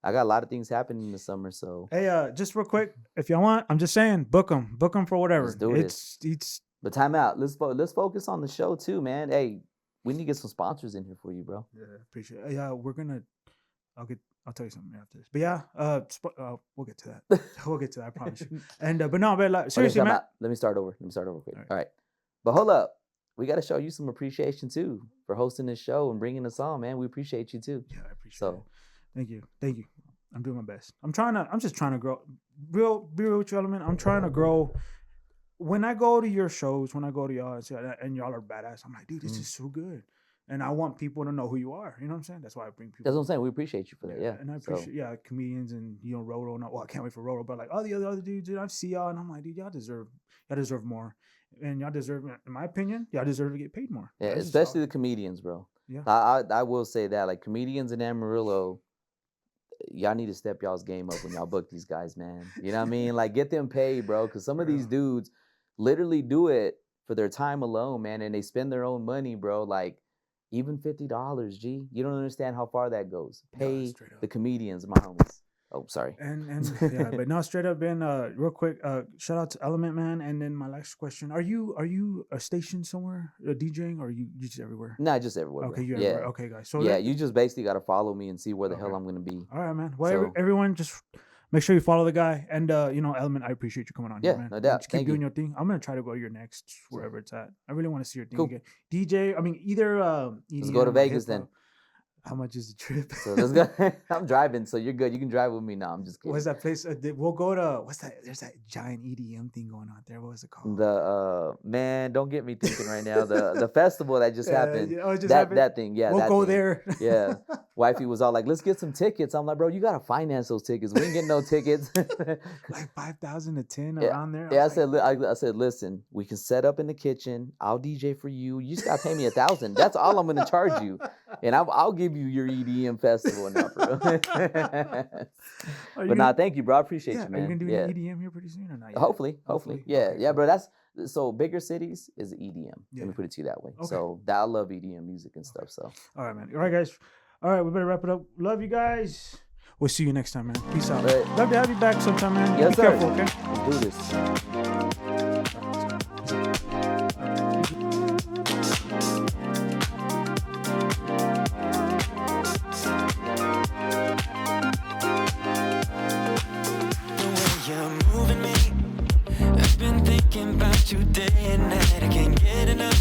I got a lot of things happening in the summer, so Hey, just real quick, if y'all want, I'm just saying, book them for let's whatever. do this. It's But time out. Let's focus on the show too, man. Hey, we need to get some sponsors in here for you, bro. Yeah, appreciate it. Yeah, I'll tell you something after this. But yeah, we'll get to that. We'll get to that, I promise you. And but no, but like, seriously, Okay, man. let me start over. Quick. All right. All right. But hold up. We got to show you some appreciation too for hosting this show and bringing us on, man. We appreciate you too. Yeah, I appreciate it. So, thank you. I'm doing my best. I'm just trying to grow. Be real with you, Element. I'm trying to grow. When I go to your shows, when I go to y'all and y'all are badass, I'm like, dude, this is so good. And I want people to know who you are. You know what I'm saying? That's why I bring people. that's what I'm saying. We appreciate you for that. Yeah. And I appreciate, comedians and, Roro. Well, I can't wait for Roro, but like all the other dudes, dude, I see y'all and I'm like, dude, y'all deserve more. And y'all deserve, in my opinion, y'all deserve to get paid more. Yeah, especially the comedians, bro. Yeah. I will say that. Like comedians in Amarillo, y'all need to step y'all's game up when y'all book these guys, man. You know what I mean? Like get them paid, bro. Because some of these dudes literally do it for their time alone, man, and they spend their own money, bro. Like even $50, G. You don't understand how far that goes. Pay the comedians, my homies. Oh, sorry. And yeah, but no, straight up, Ben. Real quick, shout out to Element, man. And then my last question: Are you a station somewhere, DJing, or are you just everywhere? Nah, just everywhere. Okay, bro. you everywhere. Okay, guys. So yeah, you just basically got to follow me and see where the hell I'm gonna be. All right, man. Well, everyone, just make sure you follow the guy. And Element, I appreciate you coming on here, man. No doubt. Just keep doing your thing. I'm gonna try to go to your next wherever it's at. I really want to see your thing again. DJ. I mean, either let's go to Vegas then. How much is the trip? So let's go. I'm driving, so you're good. You can drive with me now. I'm just kidding. What's that place? We'll go to what's that? There's that giant EDM thing going on there. What was it called? The man, don't get me thinking right now. The festival that just happened. Oh, it just happened? That thing. Yeah, we'll go there. Yeah, wifey was all like, "Let's get some tickets." I'm like, "Bro, you gotta finance those tickets. We ain't getting no tickets." Like 5,000 to 10 around there. Yeah, I said, listen, we can set up in the kitchen. I'll DJ for you. You just gotta pay me $1,000. That's all I'm gonna charge you, and I'll give you your EDM festival now, bro. But nah, thank you, bro. I appreciate you, man. Are you gonna do any EDM here pretty soon or not? Hopefully. Yeah, okay, yeah, bro. That's so bigger cities is EDM. Yeah. Let me put it to you that way. Okay. So I love EDM music and stuff. So all right, man. All right, guys. All right, we better wrap it up. Love you guys. We'll see you next time, man. Peace out. Right. Love to have you back sometime, man. Yes, Be sir. careful, okay? Let's do this. I've been thinking about you day and night. I can't get enough.